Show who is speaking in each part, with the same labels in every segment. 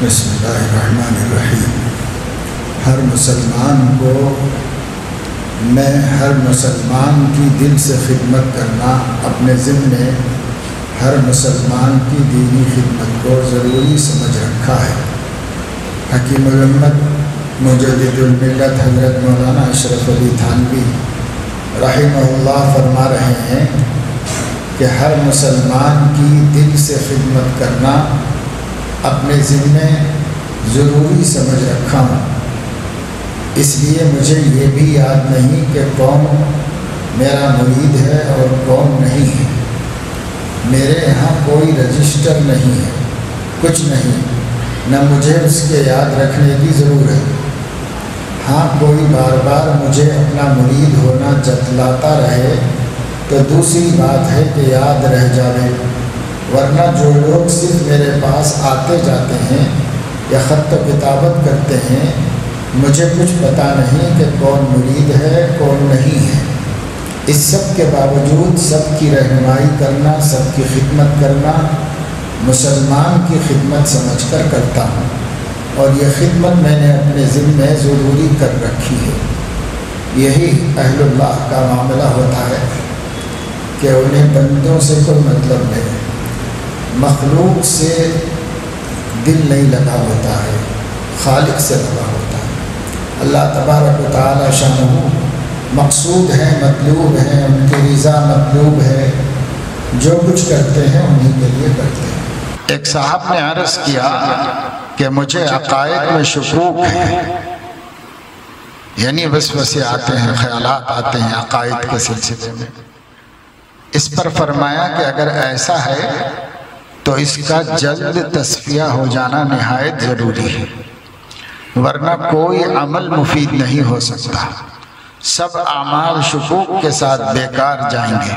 Speaker 1: بسم اللہ الرحمن الرحیم۔ ہر مسلمان کی دل سے خدمت کرنا اپنے ذمے ہر مسلمان کی دینی خدمت کو ضروری سمجھ رکھا ہے۔ حکیم الامت مجدد الملت حضرت مولانا اشرف علی تھانوی رحمہ اللہ فرما رہے ہیں کہ ہر مسلمان کی دل سے خدمت کرنا اپنے ذمے ضروری سمجھ رکھا ہوں۔ اس لیے مجھے یہ بھی یاد نہیں کہ کون میرا مرید ہے اور کون نہیں ہے۔ میرے یہاں کوئی رجسٹر نہیں ہے، کچھ نہیں، نہ مجھے اس کے یاد رکھنے کی ضرورت۔ ہاں کوئی بار بار مجھے اپنا مرید ہونا جتلاتا رہے تو دوسری بات ہے کہ یاد رہ جائے، ورنہ جو لوگ صرف میرے پاس آتے جاتے ہیں یا خط و کتابت کرتے ہیں، مجھے کچھ پتہ نہیں کہ کون مرید ہے کون نہیں ہے۔ اس سب کے باوجود سب کی رہنمائی کرنا، سب کی خدمت کرنا مسلمان کی خدمت سمجھ کر کرتا ہوں، اور یہ خدمت میں نے اپنے ذمے ضروری کر رکھی ہے۔ یہی اہل اللہ کا معاملہ ہوتا ہے کہ انہیں بندوں سے کوئی مطلب نہیں، مخلوق سے دل نہیں لگا ہوتا ہے، خالق سے لگا ہوتا ہے۔ اللہ تبارک و تعالی شانہ مقصود ہے، مطلوب ہے، ان کی رضا مطلوب ہے، جو کچھ کرتے ہیں انہی کے لیے کرتے ہیں۔ ایک صاحب نے عرض کیا کہ مجھے عقائد میں شکوک ہے، یعنی وسوسے آتے ہیں، خیالات آتے ہیں عقائد کے سلسلے میں۔ اس پر فرمایا کہ اگر ایسا ہے تو اس کا جلد تصفیہ ہو جانا نہایت ضروری ہے، ورنہ کوئی عمل مفید نہیں ہو سکتا، سب اعمال شکوک کے ساتھ بیکار جائیں گے۔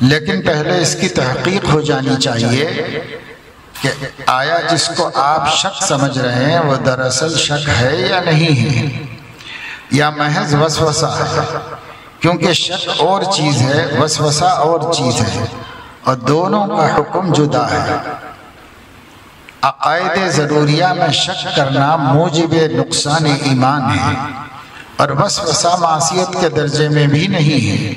Speaker 1: لیکن پہلے اس کی تحقیق ہو جانی چاہیے کہ آیا جس کو آپ شک سمجھ رہے ہیں وہ دراصل شک ہے یا نہیں ہے، یا محض وسوسہ ہے، کیونکہ شک اور چیز ہے، وسوسہ اور چیز ہے، اور دونوں کا حکم جدا ہے۔ عقائد ضروریہ میں شک کرنا موجب نقصان ایمان ہے، اور وسوسہ معصیت کے درجے میں بھی نہیں ہے،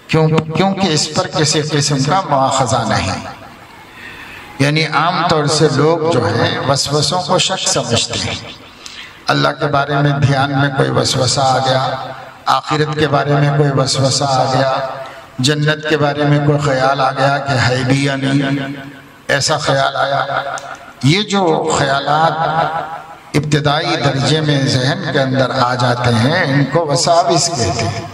Speaker 1: کیونکہ اس پر کسی قسم کا مواخذہ نہیں۔ یعنی عام طور سے لوگ جو ہیں وسوسوں کو شک سمجھتے ہیں۔ اللہ کے بارے میں دھیان میں کوئی وسوسہ آ گیا، آخرت کے بارے میں کوئی وسوسہ آ گیا، جنت کے بارے میں کوئی خیال آ گیا کہ ہے بھی یا نہیں، ایسا خیال آیا۔ یہ جو خیالات ابتدائی درجے میں ذہن کے اندر آ جاتے ہیں ان کو وساوس کہتے ہیں۔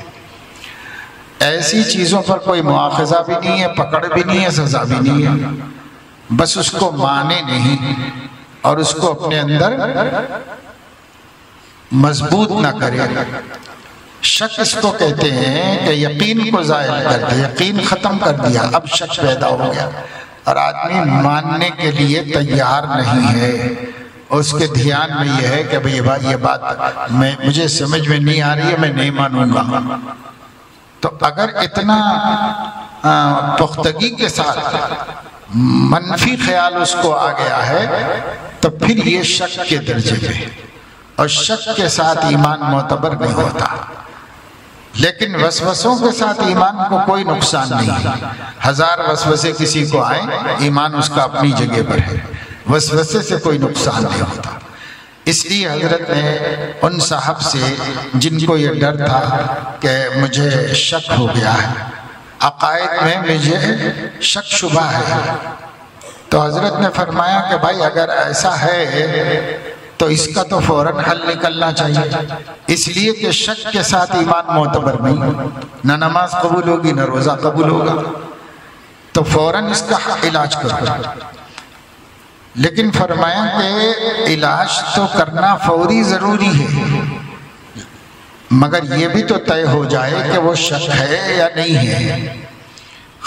Speaker 1: ایسی چیزوں پر کوئی مواخذہ بھی نہیں ہے، پکڑ بھی نہیں ہے، سزا بھی نہیں ہے، بس اس کو مانے نہیں اور اس کو اپنے اندر مضبوط نہ کرے۔ شک اس کو کہتے ہیں کہ یقین کو زائل کر دیا، یقین ختم کر دیا، اب شک پیدا ہو گیا اور آدمی ماننے کے لیے تیار نہیں ہے۔ اس کے دھیان میں یہ ہے کہ بھئی یہ بات مجھے سمجھ میں نہیں آ رہی ہے، میں نہیں مانوں گا۔ تو اگر اتنا پختگی کے ساتھ منفی خیال اس کو آ گیا ہے تو پھر یہ شک کے درجے پہ، اور شک کے ساتھ ایمان معتبر نہیں ہوتا۔ لیکن وسوسوں کے ساتھ ایمان کو کوئی نقصان نہیں ہے۔ ہزار وسوسے کسی کو آئیں، ایمان اس کا اپنی جگہ پر ہے، وسوسے سے کوئی نقصان نہیں ہوتا۔ اس لیے حضرت نے ان صاحب سے جن کو یہ ڈر تھا کہ مجھے شک ہو گیا ہے، عقائد میں مجھے شک شبہ ہے، تو حضرت نے فرمایا کہ بھائی اگر ایسا ہے تو اس کا تو فوراً حل نکلنا چاہیے، اس لیے کہ شک کے ساتھ ایمان معتبر نہیں، نہ نماز قبول ہوگی نہ روزہ قبول ہوگا، تو فوراً اس کا علاج کرو۔ لیکن فرمایا کہ علاج تو کرنا فوری ضروری ہے، مگر یہ بھی تو طے ہو جائے کہ وہ شک ہے یا نہیں ہے۔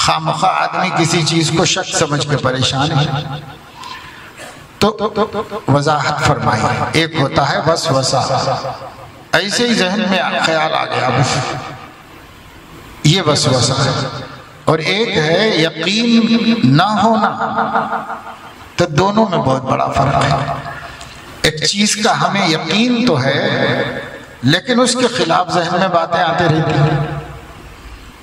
Speaker 1: خامخواہ آدمی کسی چیز کو شک سمجھ کے پریشان ہے۔ تو وضاحت فرمائی، ایک ہوتا ہے وسوسہ، ایسے ہی ذہن میں خیال آ گیا بس، یہ وسوسہ ہے، اور ایک ہے یقین نہ ہونا، تو دونوں میں بہت بڑا فرق ہے۔ ایک چیز کا ہمیں یقین تو ہے لیکن اس کے خلاف ذہن میں باتیں آتے رہتی ہیں،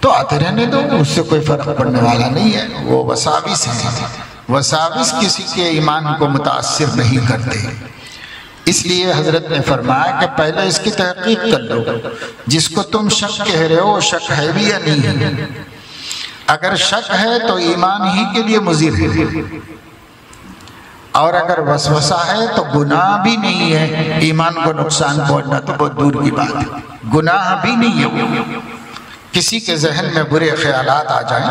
Speaker 1: تو آتے رہنے دو، اس سے کوئی فرق پڑنے والا نہیں ہے۔ وہ وساوس ہیں، وساوس کسی کے ایمان کو متاثر نہیں کرتے۔ اس لیے حضرت نے فرمایا کہ پہلے اس کی تحقیق کر لو، جس کو تم شک کہہ رہے ہو شک ہے بھی یا نہیں ہے۔ اگر شک ہے تو ایمان ہی کے لیے مضر ہے، اور اگر وسوسہ ہے تو گناہ بھی نہیں ہے، ایمان کو نقصان پہنچنا تو بہت دور کی بات ہے، گناہ بھی نہیں ہے۔ کسی کے ذہن میں برے خیالات آ جائیں،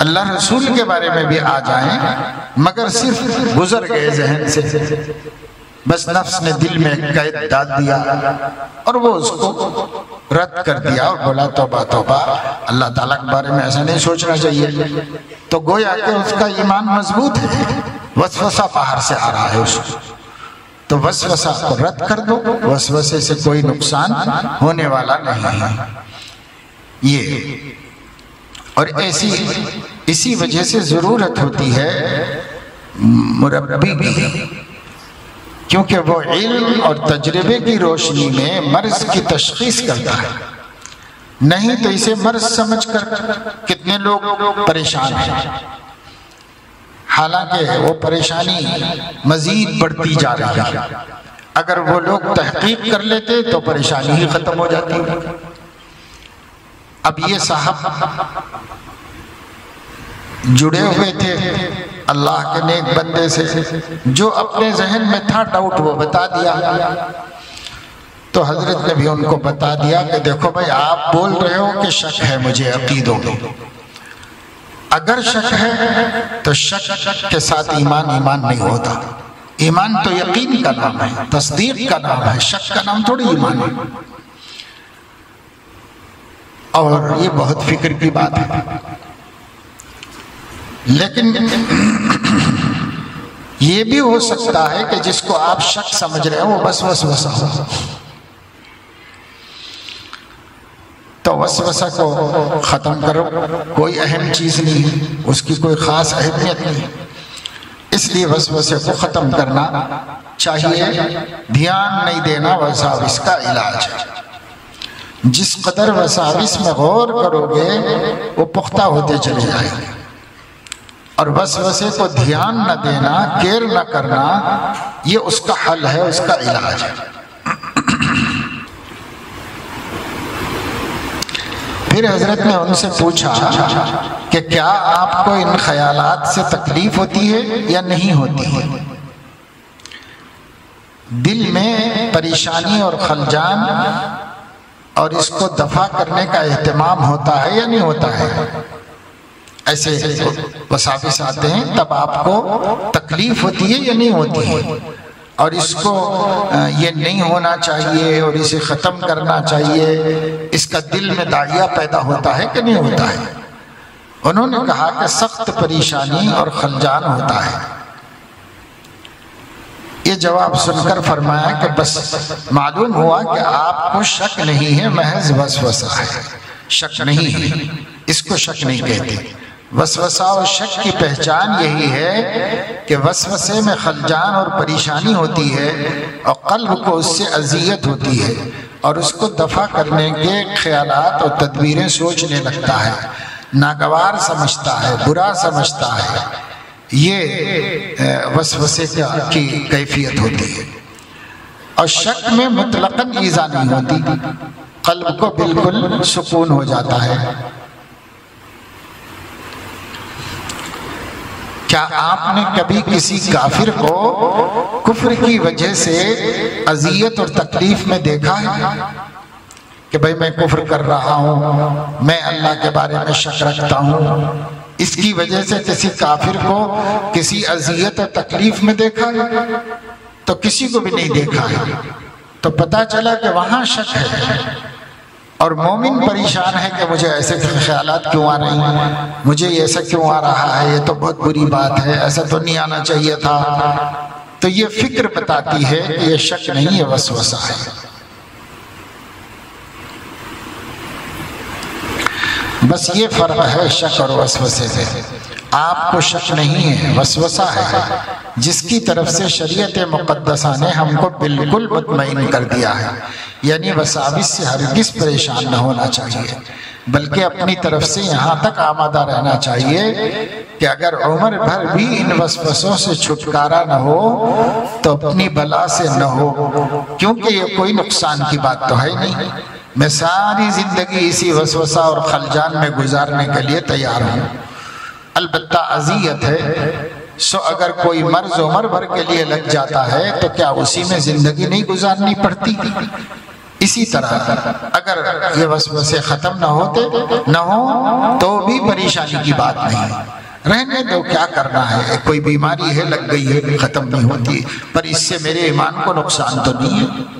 Speaker 1: اللہ رسول کے بارے میں بھی آ جائیں، مگر صرف گزر گئے ذہن سے، بس نفس نے دل میں قید ڈال دیا اور وہ اس کو رد کر دیا اور بولا توبہ توبہ، اللہ تعالیٰ کے بارے میں ایسا نہیں سوچنا چاہیے، تو گویا کہ اس کا ایمان مضبوط ہے، وسوسہ باہر سے آ رہا ہے اس کو، تو وسوسہ کو رد کر دو، وسوسے سے کوئی نقصان ہونے والا نہیں ہے۔ یہ اور اسی وجہ سے ضرورت ہوتی ہے مربی کی، کیونکہ وہ علم اور تجربے کی روشنی میں مرض کی تشخیص کرتا ہے، نہیں تو اسے مرض سمجھ کر کتنے لوگ پریشان ہیں، حالانکہ وہ پریشانی مزید بڑھتی جا رہی ہے۔ اگر وہ لوگ تحقیق کر لیتے تو پریشانی ہی ختم ہو جاتی۔ اب یہ صاحب جڑے ہوئے تھے اللہ کے نیک بندے سے، جو اپنے ذہن میں تھا ڈاؤٹ وہ بتا دیا، تو حضرت نے بھی ان کو بتا دیا کہ دیکھو بھائی آپ بول رہے ہو کہ شک ہے مجھے عقیدوں میں، اگر شک ہے تو شک کے ساتھ ایمان نہیں ہوتا، ایمان تو یقین کا نام ہے، تصدیق کا نام ہے، شک کا نام تھوڑی ایمان ہے۔ اور یہ بہت فکر کی بات ہے، لیکن یہ بھی ہو سکتا ہے کہ جس کو آپ شک سمجھ رہے ہیں وہ بس وسوسہ ہو، تو وسوسہ کو ختم کرو، کوئی اہم چیز نہیں، اس کی کوئی خاص اہمیت نہیں، اس لیے وسوسے کو ختم کرنا چاہیے۔ دھیان نہیں دینا وساوس کا علاج ہے، جس قدر وساوس میں غور کرو گے وہ پختہ ہوتے چلے جائیں گے، اور وسوسے کو دھیان نہ دینا، کیئر نہ کرنا، یہ اس کا حل ہے، اس کا علاج ہے۔ پھر حضرت نے ان سے پوچھا کہ کیا آپ کو ان خیالات سے تکلیف ہوتی ہے یا نہیں ہوتی ہے؟ دل میں پریشانی اور خلجان اور اس کو دفع کرنے کا اہتمام ہوتا ہے یا نہیں ہوتا ہے؟ ایسے وساوس آتے ہیں تب آپ کو تکلیف ہوتی ہے یا نہیں ہوتی ہے؟ اور اس کو یہ نہیں ہونا چاہیے اور اسے ختم کرنا چاہیے، اس کا دل میں داعیہ پیدا ہوتا ہے کہ نہیں ہوتا ہے؟ انہوں نے کہا کہ سخت پریشانی اور خلجان ہوتا ہے۔ یہ جواب سن کر فرمایا کہ بس معلوم ہوا کہ آپ کو شک نہیں ہے، محض وسوسہ ہے، شک نہیں ہے، اس کو شک نہیں کہتے۔ وسوسہ اور شک کی پہچان یہی ہے کہ وسوسے میں خلجان اور پریشانی ہوتی ہے اور قلب کو اس سے اذیت ہوتی ہے اور اس کو دفع کرنے کے خیالات اور تدبیریں سوچنے لگتا ہے، ناگوار سمجھتا ہے، برا سمجھتا ہے۔ یہ وسوسے کی کیفیت ہوتی ہے۔ اور شک میں مطلقاً ایذا نہیں ہوتی، قلب کو بالکل سکون ہو جاتا ہے۔ کیا آپ نے کبھی کسی کافر کو کفر کی وجہ سے اذیت اور تکلیف میں دیکھا ہے کہ بھئی میں کفر کر رہا ہوں، میں اللہ کے بارے میں شک رکھتا ہوں، اس کی وجہ سے کسی کافر کو کسی اذیت اور تکلیف میں دیکھا ہے؟ تو کسی کو بھی نہیں دیکھا ہے، تو پتہ چلا کہ وہاں شک ہے۔ اور مومن پریشان ہے کہ مجھے ایسے خیالات کیوں آ رہی ہیں، مجھے ایسا کیوں آ رہا ہے، یہ تو بہت بری بات ہے، ایسا تو نہیں آنا چاہیے تھا۔ تو یہ فکر بتاتی ہے کہ یہ شک نہیں، یہ وسوسہ ہے۔ بس یہ فرق ہے شک اور وسوسے سے۔
Speaker 2: آپ کو شک نہیں ہے، وسوسہ ہے جس کی طرف سے شریعت مقدسہ نے ہم کو بالکل مطمئن کر دیا ہے، یعنی وساوس سے ہرگز پریشان نہ ہونا چاہیے، بلکہ اپنی طرف سے یہاں تک آمادہ رہنا چاہیے کہ اگر عمر بھر بھی ان وسوسوں سے چھٹکارا نہ ہو تو اپنی بلا سے نہ ہو، کیونکہ یہ کوئی نقصان کی بات تو ہے نہیں۔ میں ساری زندگی اسی وسوسہ اور خلجان میں گزارنے کے لیے تیار ہوں، البتہ اذیت ہے، سو اگر کوئی مرض عمر بھر کے لیے لگ جاتا ہے تو کیا اسی میں زندگی نہیں گزارنی پڑتی؟ اسی طرح اگر یہ وسوسے ختم نہ ہو تو بھی پریشانی کی بات نہیں، رہنے دو، کیا کرنا ہے، کوئی بیماری ہے لگ گئی ہے ختم نہیں ہوتی، پر اس سے میرے ایمان کو نقصان تو نہیں ہے۔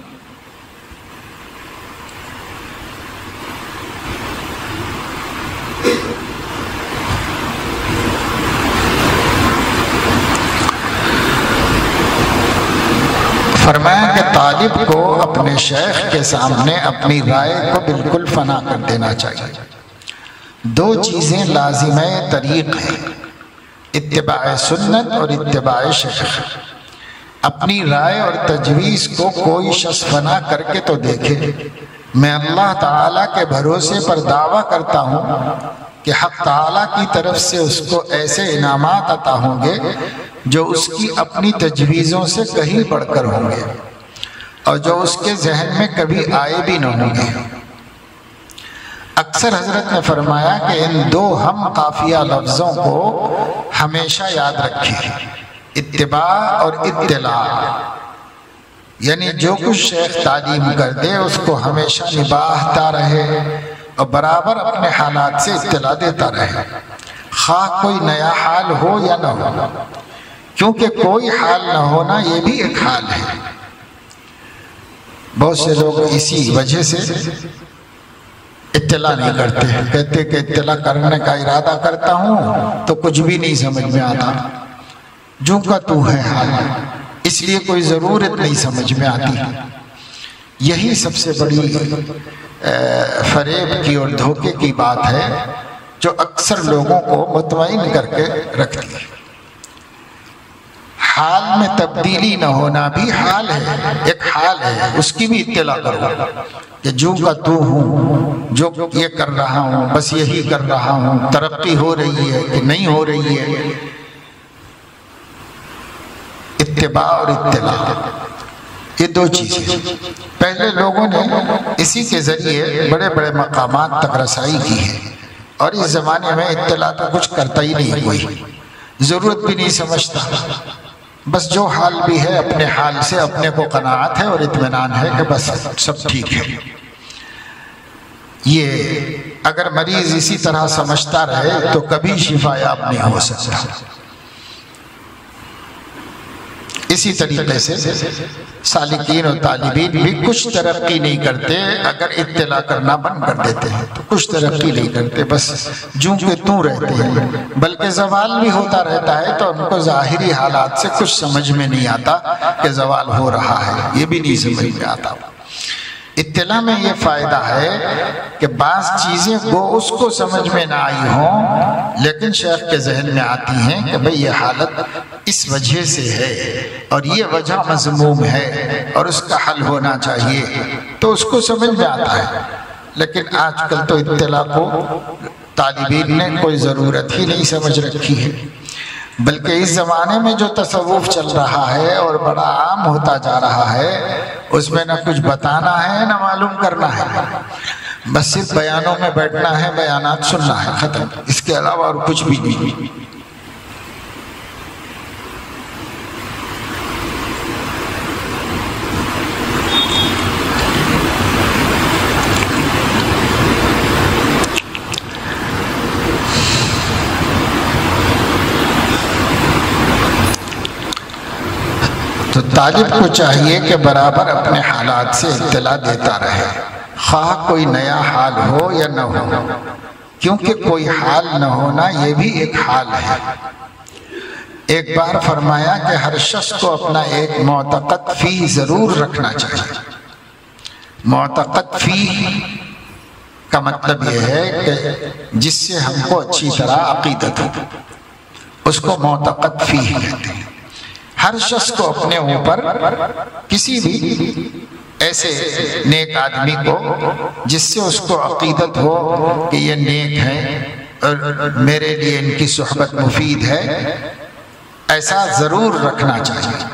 Speaker 2: فرمایا کہ طالب کو اپنے شیخ کے سامنے اپنی رائے کو بالکل فنا کر دینا چاہیے۔ دو چیزیں لازمہ طریق ہیں، اتباع سنت اور اتباع شیخ۔ اپنی رائے اور تجویز کو کوئی شخص فنا کر کے تو دیکھے۔ میں اللہ تعالیٰ کے بھروسے پر دعویٰ کرتا ہوں کہ حق تعالیٰ کی طرف سے اس کو ایسے انعامات عطا ہوں گے جو اس کی اپنی تجویزوں سے کہیں بڑھ کر ہوں گے اور جو اس کے ذہن میں کبھی آئے بھی نہ ہوں گے۔ اکثر حضرت نے فرمایا کہ ان دو ہم قافیہ لفظوں کو ہمیشہ یاد رکھیں، اتباع اور اطلاع، یعنی جو کچھ شیخ تعلیم کر دے اس کو ہمیشہ نباہتا رہے اور برابر اپنے حالات سے اطلاع دیتا رہے، خواہ کوئی نیا حال ہو یا نہ ہو، کیونکہ کوئی حال نہ ہونا یہ بھی ایک حال ہے۔ بہت سے لوگ اسی وجہ سے اطلاع نہیں کرتے، کہتے کہ اطلاع کرنے کا ارادہ کرتا ہوں تو کچھ بھی نہیں سمجھ میں آتا، جو کا تو ہے حال، اس لیے کوئی ضرورت نہیں سمجھ میں آتی۔ یہی سب سے بڑی فریب کی اور دھوکے کی بات ہے جو اکثر لوگوں کو مطمئن کر کے رکھتی ہے۔ حال میں تبدیلی نہ ہونا بھی حال ہے، ایک حال ہے، اس کی بھی اطلاع کرو کہ جو کا تو ہوں، جو یہ کر رہا ہوں بس یہی کر رہا ہوں، ترقی ہو رہی ہے کہ نہیں ہو رہی ہے۔ اتباع اور اطلاع یہ دو چیزیں، پہلے لوگوں نے اسی کے ذریعے بڑے بڑے مقامات تک رسائی کی ہے، اور اس زمانے میں اطلاع تو کچھ کرتا ہی نہیں، کوئی ضرورت بھی نہیں سمجھتا، بس جو حال بھی ہے اپنے حال سے اپنے کو قناعت ہے اور اطمینان ہے کہ بس سب ٹھیک ہے۔ یہ اگر مریض اسی طرح سمجھتا رہے تو کبھی شفا یاب نہیں ہو سکتا۔ اسی طریقے سے سالکین اور طالبین بھی کچھ ترقی نہیں کرتے اگر اطلاع کرنا بند کر دیتے ہیں، تو کچھ ترقی نہیں کرتے، بس جوں کہ توں رہتے ہیں، بلکہ زوال بھی ہوتا رہتا ہے تو ان کو ظاہری حالات سے کچھ سمجھ میں نہیں آتا کہ زوال ہو رہا ہے، یہ بھی نہیں سمجھ میں آتا۔ اطلاع میں یہ فائدہ ہے کہ بعض چیزیں وہ اس کو سمجھ میں نہ آئی ہوں لیکن شیخ کے ذہن میں آتی ہیں کہ بھئی یہ حالت اس وجہ سے ہے اور یہ وجہ مذموم ہے اور اس کا حل ہونا چاہیے، تو اس کو سمجھ میں آتا ہے۔ لیکن آج کل تو اطلاع کو طالبین نے کوئی ضرورت ہی نہیں سمجھ رکھی ہے، بلکہ اس زمانے میں جو تصوف چل رہا ہے اور بڑا عام ہوتا جا رہا ہے اس میں نہ کچھ بتانا ہے نہ معلوم کرنا ہے، بس صرف بیانوں میں بیٹھنا ہے، بیانات سننا ہے، ختم، اس کے علاوہ اور کچھ بھی نہیں۔ تو طالب کو چاہیے کہ برابر اپنے حالات سے اطلاع دیتا رہے، خواہ کوئی نیا حال ہو یا نہ ہو، کیونکہ کوئی حال نہ ہونا یہ بھی ایک حال ہے۔ ایک بار فرمایا کہ ہر شخص کو اپنا ایک معتقد فی ضرور رکھنا چاہیے۔ معتقد فی کا مطلب یہ ہے کہ جس سے ہم کو اچھی طرح عقیدت ہو، اس کو معتقد فیہ کہتے ہیں۔ ہر شخص کو اپنے اوپر کسی بھی ایسے نیک آدمی کو جس سے اس کو عقیدت ہو کہ یہ نیک ہے اور میرے لیے ان کی صحبت مفید ہے، ایسا ضرور رکھنا چاہیے۔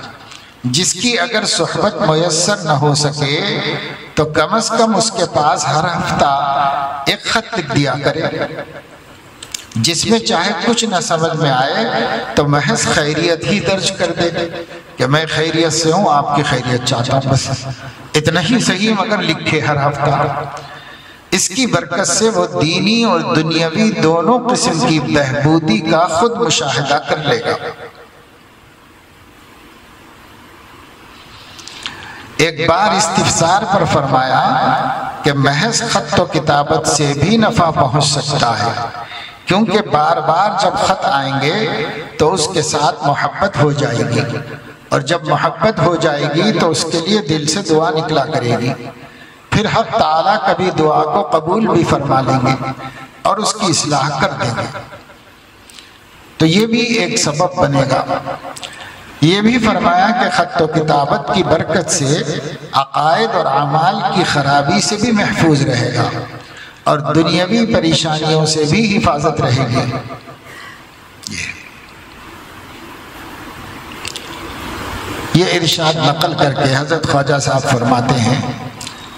Speaker 2: جس کی اگر صحبت میسر نہ ہو سکے تو کم از کم اس کے پاس ہر ہفتہ ایک خط لکھ دیا کرے، جس میں چاہے کچھ نہ سمجھ میں آئے تو محض خیریت ہی درج کر دے کہ میں خیریت سے ہوں، آپ کی خیریت چاہتا ہوں، بس اتنا ہی صحیح مگر لکھے ہر ہفتہ۔ اس کی برکت سے وہ دینی اور دنیاوی دونوں قسم کی بہبودی کا خود مشاہدہ کر لے گا۔ ایک بار استفسار پر فرمایا کہ محض خط و کتابت سے بھی نفع پہنچ سکتا ہے، کیونکہ بار بار جب خط آئیں گے تو اس کے ساتھ محبت ہو جائے گی، اور جب محبت ہو جائے گی تو اس کے لیے دل سے دعا نکلا کرے گی، پھر حق تعالیٰ کبھی دعا کو قبول بھی فرما لیں گے اور اس کی اصلاح کر دیں گے، تو یہ بھی ایک سبب بنے گا۔ یہ بھی فرمایا کہ خط و کتابت کی برکت سے عقائد اور اعمال کی خرابی سے بھی محفوظ رہے گا اور دنیاوی پریشانیوں سے بھی حفاظت رہے گی۔ یہ ارشاد نقل کر کے حضرت خواجہ صاحب فرماتے ہیں،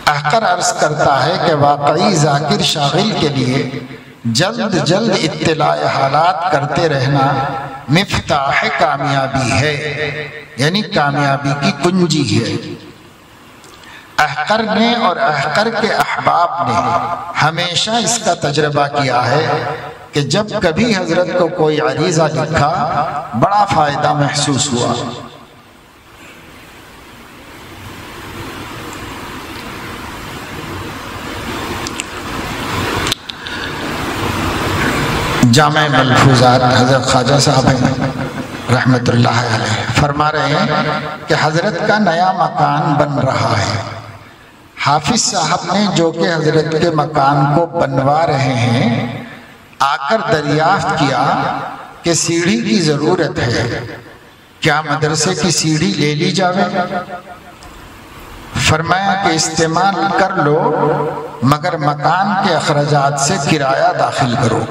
Speaker 2: احقر عرض کرتا ہے کہ واقعی ذاکر شاغل کے لیے جلد جلد اطلاع حالات کرتے رہنا مفتاح کامیابی ہے، یعنی کامیابی کی کنجی ہے۔ احقر نے اور احقر کے احباب نے ہمیشہ اس کا تجربہ کیا ہے کہ جب کبھی حضرت کو کوئی عریضہ لکھا بڑا فائدہ محسوس ہوا۔ جامع ملفوظات حضرت خواجہ صاحب ہیں رحمت اللہ علیہ فرما رہے ہیں کہ حضرت کا نیا مکان بن رہا ہے۔ حافظ صاحب نے جو کہ حضرت کے مکان کو بنوا رہے ہیں آ کر دریافت کیا کہ سیڑھی کی ضرورت ہے، کیا مدرسے کی سیڑھی لے لی جاوے؟ فرمایا کہ استعمال کر لو مگر مکان کے اخراجات سے کرایہ داخل کرو۔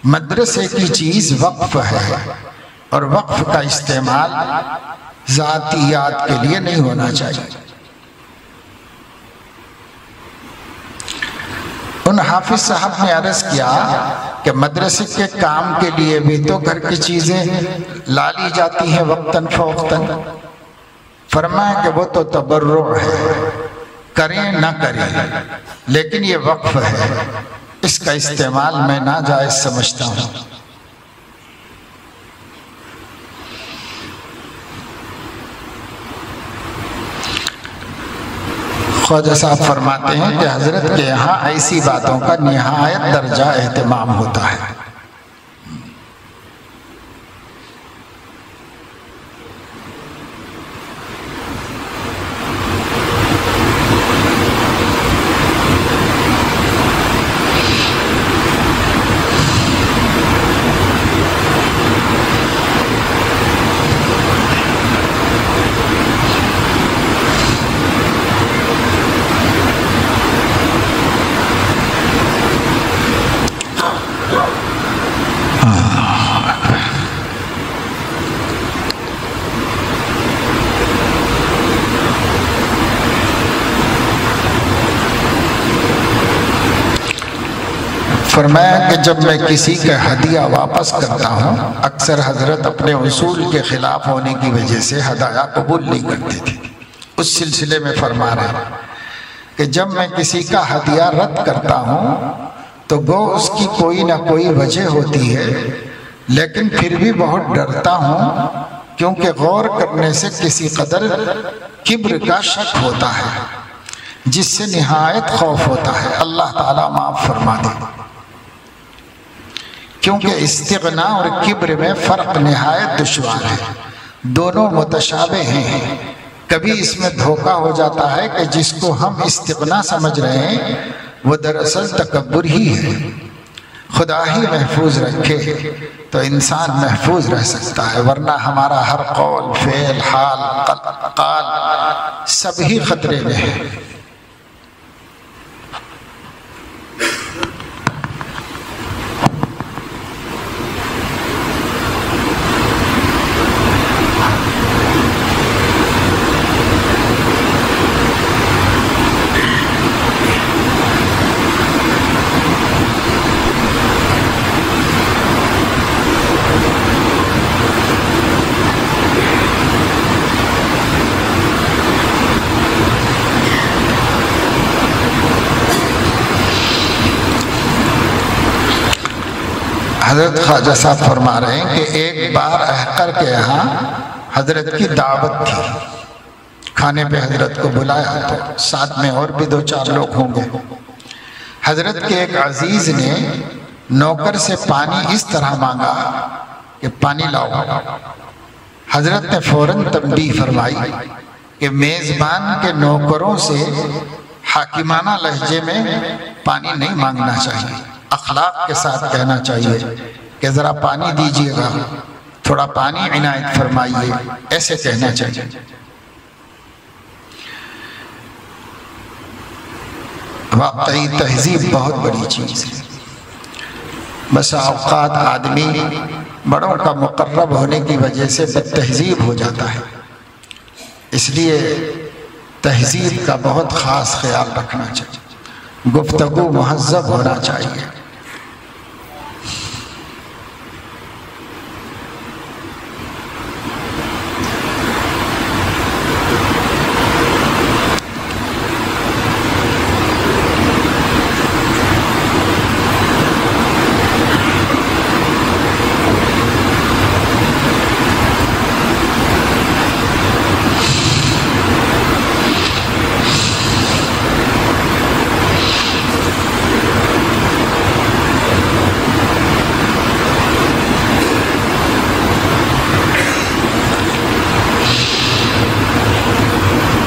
Speaker 2: مدرسے کی چیز وقف ہے اور وقف کا استعمال ذاتیات کے لیے نہیں ہونا چاہیے۔ ان حافظ صاحب نے عرض کیا کہ مدرسے کے کام کے لیے بھی تو گھر کی چیزیں لا لی جاتی ہیں وقتاً فوقتاً۔ فرمایا کہ وہ تو تبرع ہے، کریں نہ کریں، لیکن یہ وقف ہے، اس کا استعمال میں ناجائز سمجھتا ہوں۔ خواجہ صاحب فرماتے ہیں کہ حضرت کے یہاں ایسی باتوں کا نہایت درجہ اہتمام ہوتا ہے۔ فرمایا کہ جب میں کسی کا ہدیہ واپس کرتا ہوں اکثر حضرت اپنے اصول کے خلاف ہونے کی وجہ سے ہدایہ قبول نہیں کرتے تھے۔ اس سلسلے میں فرما رہے ہیں کہ جب میں کسی کا ہدیہ رد کرتا ہوں تو گو اس کی کوئی نہ کوئی وجہ ہوتی ہے، لیکن پھر بھی بہت ڈرتا ہوں کیونکہ غور کرنے سے کسی قدر کبر کا شک ہوتا ہے جس سے نہایت خوف ہوتا ہے۔ اللہ تعالیٰ معاف فرما دے، کیونکہ استغنا اور کبر میں فرق نہایت دشوار ہے، دونوں متشابہ ہیں۔ کبھی اس میں دھوکہ ہو جاتا ہے کہ جس کو ہم استغنا سمجھ رہے ہیں وہ دراصل تکبر ہی ہے۔ خدا ہی محفوظ رکھے تو انسان محفوظ رہ سکتا ہے، ورنہ ہمارا ہر قول، فعل، حال، قال سب ہی خطرے میں ہے۔ حضرت خواجہ صاحب فرما رہے ہیں کہ ایک بار احقر کے یہاں حضرت کی دعوت تھی، کھانے پہ حضرت کو بلایا تو ساتھ میں اور بھی 2-4 لوگ ہوں گے۔ حضرت کے ایک عزیز نے نوکر سے پانی اس طرح مانگا کہ پانی لاؤ۔ حضرت نے فوراً تنبیہ فرمائی کہ میزبان کے نوکروں سے حاکمانہ لہجے میں پانی نہیں مانگنا چاہیے، اخلاق کے ساتھ کہنا چاہیے کہ ذرا پانی دیجیے گا، تھوڑا پانی عنایت فرمائیے، ایسے کہنا چاہیے۔ واقعی تہذیب بہت بڑی چیز ہے۔ بس اوقات آدمی بڑوں کا مقرب ہونے کی وجہ سے بد تہذیب ہو جاتا ہے، اس لیے تہذیب کا بہت خاص خیال رکھنا چاہیے، گفتگو مہذب ہونا چاہیے۔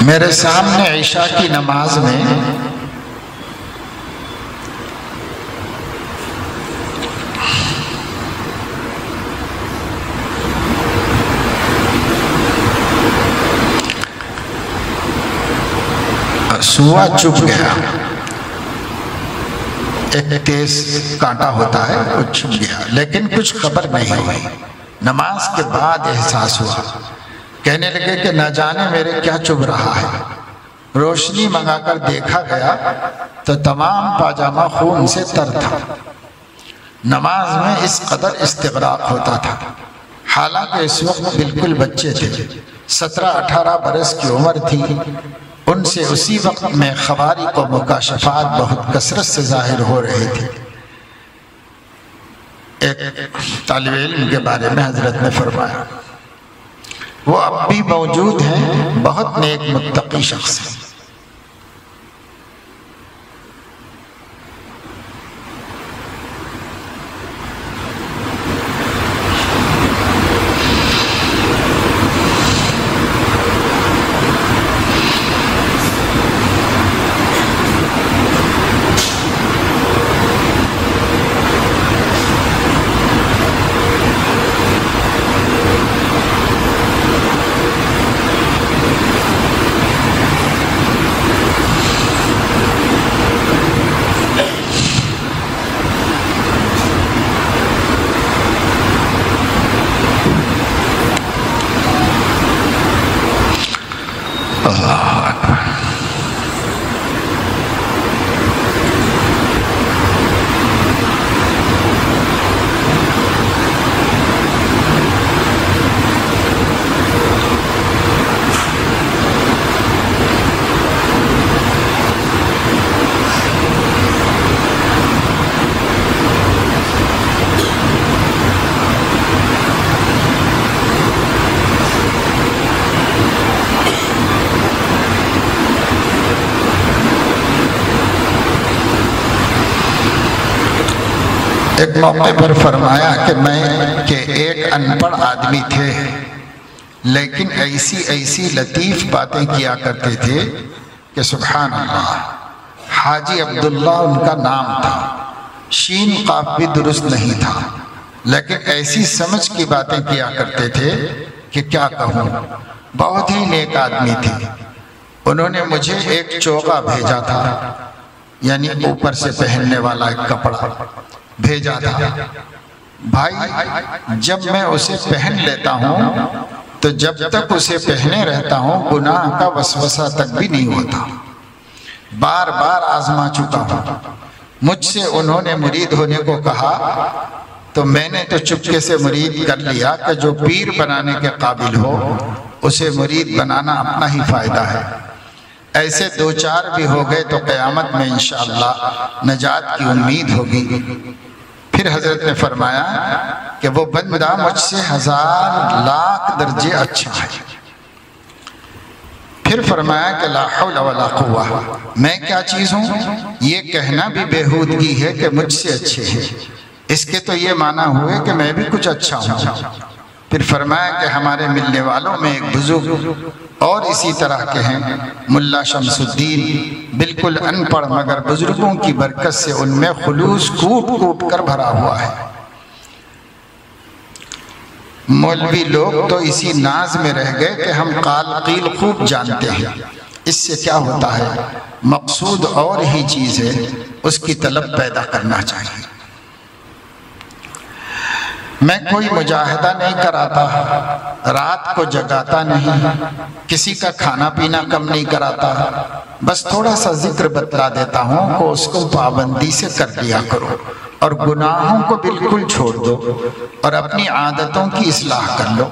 Speaker 2: میرے سامنے عشاء کی نماز میں سوا چپ گیا، ایک تیز کانٹا ہوتا ہے وہ چپ گیا، لیکن کچھ خبر نہیں ہوئی۔ نماز کے بعد احساس ہوا، کہنے لگے کہ نہ جانے میرے کیا چبھ رہا ہے۔ روشنی منگا کر دیکھا گیا تو تمام پاجامہ خون سے تر تھا۔ نماز میں اس قدر استغراق ہوتا تھا، حالانکہ اس وقت بالکل بچے تھے، 17-18 برس کی عمر تھی۔ ان سے اسی وقت میں خوارق و مکاشفات بہت کثرت سے ظاہر ہو رہے تھے۔ ایک طالب علم کے بارے میں حضرت نے فرمایا، وہ اب بھی موجود ہیں، بہت نیک متقی شخص ہیں۔ ایک موقع پر فرمایا کہ ایک ان پڑھ آدمی تھے، لیکن ایسی لطیف باتیں کیا کرتے تھے کہ سبحان اللہ۔ حاجی عبداللہ ان کا نام تھا، شین قاف بھی درست نہیں تھا، لیکن ایسی سمجھ کی باتیں کیا کرتے تھے کہ کیا کہوں۔ بہت ہی نیک آدمی تھے۔ انہوں نے مجھے ایک چوغا بھیجا تھا، یعنی اوپر سے پہننے والا ایک کپڑا بھیجا تھا۔ بھائی جب میں اسے پہن لیتا ہوں تو جب تک اسے پہنے رہتا ہوں گناہ کا وسوسہ تک بھی نہیں ہوتا۔ بار بار آزما چکا ہوں۔ مجھ سے انہوں نے مرید ہونے کو کہا تو میں نے تو چپکے سے مرید کر لیا کہ جو پیر بنانے کے قابل ہو اسے مرید بنانا اپنا ہی فائدہ ہے۔ ایسے دو چار بھی ہو گئے تو قیامت میں انشاءاللہ نجات کی امید ہوگی۔ پھر حضرت نے فرمایا کہ وہ بندہ مجھ سے 1000 لاکھ درجے اچھا ہے۔ پھر فرمایا کہ لا حول ولا قوہ، میں کیا چیز ہوں؟ یہ کہنا بھی بےہودگی ہے کہ مجھ سے اچھے ہیں، اس کے تو یہ معنی ہوئے کہ میں بھی کچھ اچھا ہوں۔ پھر فرمایا کہ ہمارے ملنے والوں میں ایک بزرگ اور اسی طرح کے ہیں، ملا شمس الدین، بالکل ان پڑھ مگر بزرگوں کی برکت سے ان میں خلوص کوٹ کوٹ کر بھرا ہوا ہے۔ مولوی لوگ تو اسی ناز میں رہ گئے کہ ہم قال قیل خوب جانتے ہیں، اس سے کیا ہوتا ہے؟ مقصود اور ہی چیز ہے، اس کی طلب پیدا کرنا چاہیے۔ میں کوئی مجاہدہ نہیں کراتا، رات کو جگاتا نہیں، کسی کا کھانا پینا کم نہیں کراتا، بس تھوڑا سا ذکر بتلا دیتا ہوں کہ اس کو پابندی سے کر لیا کرو اور گناہوں کو بالکل چھوڑ دو اور اپنی عادتوں کی اصلاح کر لو۔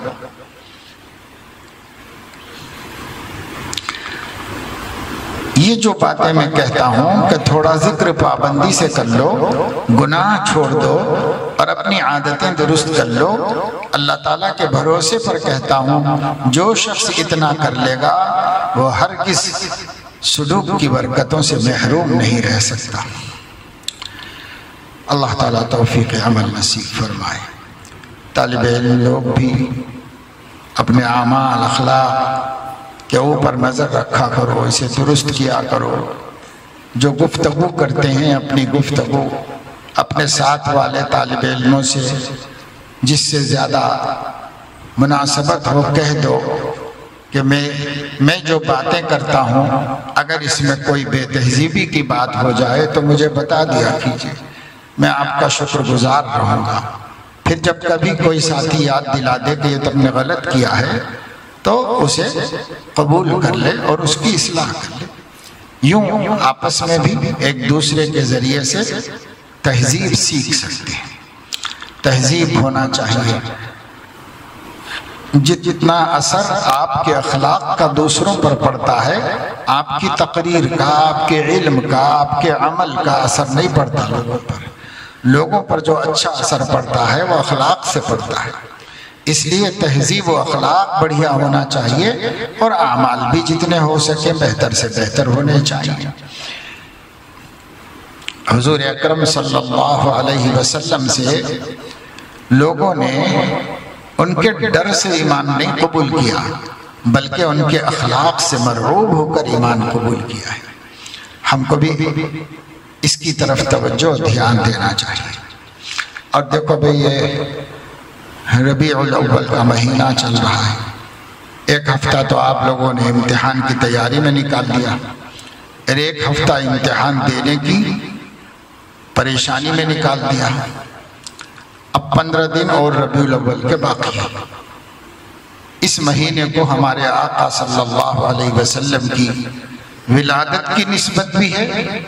Speaker 2: یہ جو باتیں میں کہتا ہوں کہ تھوڑا ذکر پابندی سے کر لو، گناہ چھوڑ دو اور اپنی عادتیں درست کر لو، اللہ تعالیٰ کے بھروسے پر کہتا ہوں جو شخص اتنا کر لے گا وہ ہرگز سلوک کی برکتوں سے محروم نہیں رہ سکتا۔ اللہ تعالیٰ توفیق عمل نصیب فرمائے۔ طالب علم لوگ بھی اپنے اعمال اخلاق کے اوپر نظر رکھا کرو، اسے درست کیا کرو۔ جو گفتگو کرتے ہیں اپنی گفتگو اپنے ساتھ والے طالب علموں سے جس سے زیادہ مناسبت ہو کہہ دو کہ میں جو باتیں کرتا ہوں اگر اس میں کوئی بے تہذیبی کی بات ہو جائے تو مجھے بتا دیا کیجیے، میں آپ کا شکر گزار رہوں گا۔ پھر جب کبھی کوئی ساتھی یاد دلا دے کہ یہ تم نے غلط کیا ہے تو اسے قبول کر لے اور اس کی اصلاح کر لے۔ یوں آپس میں بھی ایک دوسرے کے ذریعے سے تہذیب سیکھ سکتے ہیں۔ تہذیب ہونا چاہیے۔ جتنا اثر آپ کے اخلاق کا دوسروں پر پڑتا ہے، آپ کی تقریر کا، آپ کے علم کا، آپ کے عمل کا اثر نہیں پڑتا لوگوں پر۔ لوگوں پر جو اچھا اثر پڑتا ہے وہ اخلاق سے پڑتا ہے۔ اس لیے تہذیب و اخلاق بڑھیا ہونا چاہیے اور اعمال بھی جتنے ہو سکے بہتر سے بہتر ہونے چاہیے۔ حضور اکرم صلی اللہ علیہ وسلم سے لوگوں نے ان کے ڈر سے ایمان نہیں قبول کیا بلکہ ان کے اخلاق سے مرعوب ہو کر ایمان قبول کیا ہے۔ ہم کو بھی اس کی طرف توجہ دھیان دینا چاہیے۔ اور دیکھو بھئی یہ ربیع الاول کا مہینہ چل رہا ہے، ایک ہفتہ تو آپ لوگوں نے امتحان کی تیاری میں نکال دیا اور ایک ہفتہ امتحان دینے کی پریشانی میں نکال دیا۔ اب 15 دن اور ربیع الاول کے باقی ہیں۔ اس مہینے کو ہمارے آقا صلی اللہ علیہ وسلم کی ولادت کی نسبت بھی ہے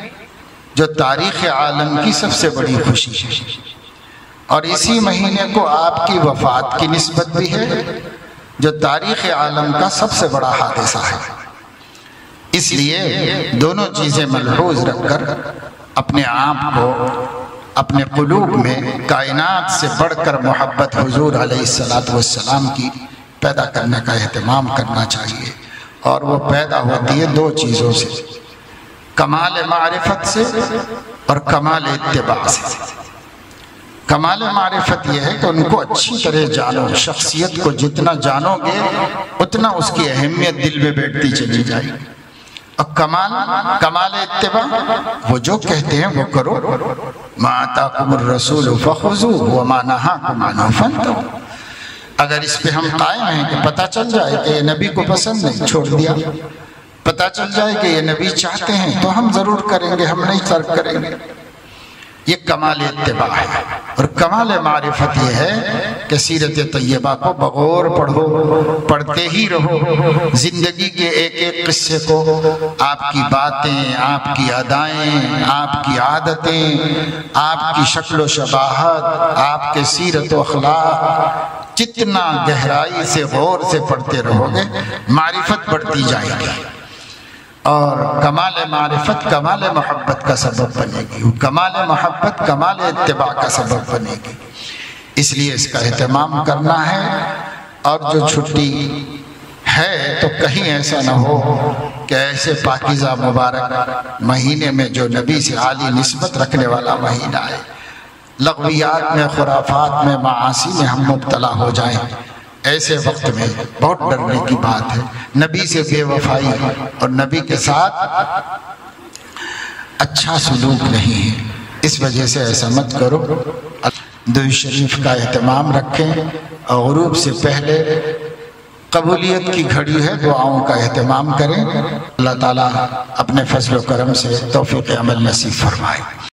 Speaker 2: جو تاریخ عالم کی سب سے بڑی خوشی ہے، اور اسی مہینے کو آپ کی وفات کی نسبت بھی ہے جو تاریخ عالم کا سب سے بڑا حادثہ ہے۔ اس لیے دونوں چیزیں ملحوظ رکھ کر اپنے آپ کو اپنے قلوب میں کائنات سے بڑھ کر محبت حضور علیہ السلام کی پیدا کرنے کا اہتمام کرنا چاہیے، اور وہ پیدا ہوتی ہے دو چیزوں سے، کمال معرفت سے اور کمال اتباع سے۔ کمال معرفت یہ ہے کہ ان کو اچھی طرح جانو، شخصیت کو جتنا جانو گے اتنا اس کی اہمیت دل میں بیٹھتی چلی جائے گی۔ اور کمال اتباع وہ جو کہتے ہیں وہ کرو، ما آتاکم الرسول فخذوہ وما نہاکم عنہ فانتہوا۔ اگر اس پہ ہم قائم ہیں کہ پتہ چل جائے کہ یہ نبی کو پسند نہیں، چھوڑ دیا، پتہ چل جائے کہ یہ نبی چاہتے ہیں تو ہم ضرور کریں گے، ہم نہیں ترک کریں گے۔ یہ کمال اتباع ہے۔ اور کمال معرفت یہ ہے کہ سیرت طیبہ کو بغور پڑھو، پڑھتے ہی رہو، زندگی کے ایک ایک قصے کو، آپ کی باتیں، آپ کی ادائیں، آپ کی عادتیں، آپ کی شکل و شباہت، آپ کے سیرت و اخلاق، جتنا گہرائی سے غور سے پڑھتے رہو گے معرفت بڑھتی جائے گی، اور کمال معرفت کمال محبت کا سبب بنے گی، کمال محبت کمال اتباع کا سبب بنے گی۔ اس لیے اس کا اہتمام کرنا ہے، اور جو چھٹی ہے تو کہیں ایسا نہ ہو کہ ایسے پاکیزہ مبارک مہینے میں جو نبی سے عالی نسبت رکھنے والا مہینہ ہے، لغویات میں، خرافات میں، معاصی میں ہم مبتلا ہو جائیں۔ ایسے وقت میں بہت ڈرنے کی بات ہے، نبی سے بے وفائی اور نبی کے ساتھ اچھا سلوک نہیں ہے، اس وجہ سے ایسا مت کرو۔ درود شریف کا اہتمام رکھیں، اور غروب سے پہلے قبولیت کی گھڑی ہے، دعاؤں کا اہتمام کریں۔ اللہ تعالیٰ اپنے فضل و کرم سے توفیق عمل نصیب فرمائے۔